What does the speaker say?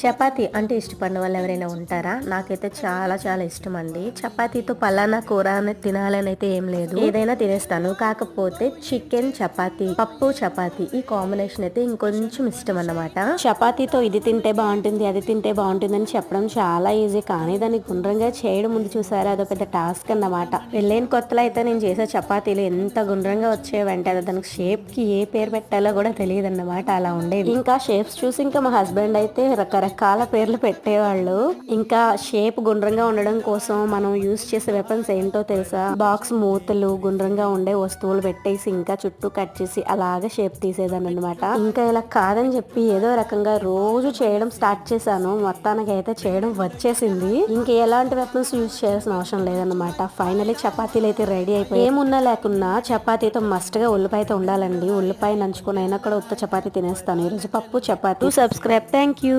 చపాతీ అంటే ఇష్టపడిన వాళ్ళు ఎవరైనా ఉంటారా? నాకైతే చాలా చాలా ఇష్టం అండి. చపాతీతో పలానా కూర అని తినాలని అయితే ఏం లేదు, ఏదైనా తినేస్తాను. కాకపోతే చికెన్ చపాతీ, పప్పు చపాతీ ఈ కాంబినేషన్ అయితే ఇంకొంచెం ఇష్టం అన్నమాట. చపాతీతో ఇది తింటే బాగుంటుంది, అది తింటే బాగుంటుంది అని చెప్పడం చాలా ఈజీ, కానీ దాన్ని గుండ్రంగా చేయడం ముందు చూసారా, అదో పెద్ద టాస్క్ అన్నమాట. పెళ్ళైన కొత్తలో అయితే నేను చేసే చపాతీలు ఎంత గుండ్రంగా వచ్చేవంటే అది దానికి షేప్ కి ఏ పేరు పెట్టాలో కూడా తెలియదు అన్నమాట, అలా ఉండేది. ఇంకా షేప్స్ చూసి ఇంకా మా హస్బెండ్ అయితే రకరకాల పేర్లు పెట్టేవాళ్ళు. ఇంకా షేప్ గుండ్రంగా ఉండడం కోసం మనం యూజ్ చేసే వెపన్స్ ఏంటో తెలుసా? బాక్స్ మూతలు, గుండ్రంగా ఉండే వస్తువులు పెట్టేసి ఇంకా చుట్టూ కట్ చేసి అలాగే షేప్ తీసేదాన్ని అనమాట. ఇంకా ఇలా కాదని చెప్పి ఏదో రకంగా రోజు చేయడం స్టార్ట్ చేశాను. మొత్తానికి అయితే చేయడం వచ్చేసింది. ఇంకా ఎలాంటి వెపన్స్ యూజ్ చేయాల్సిన అవసరం లేదన్నమాట. ఫైనలీ చపాతీలు అయితే రెడీ అయిపోయి, ఏమున్నా లేకున్నా చపాతీతో మస్ట్ గా ఉల్లిపాయతో ఉండాలండి. ఉల్లిపాయ నంచుకుని అయినా కూడా ఉత్త చపాతీ తినేస్తాను. ఈరోజు పప్పు చపాతీ. సబ్స్క్రైబ్. Thank you.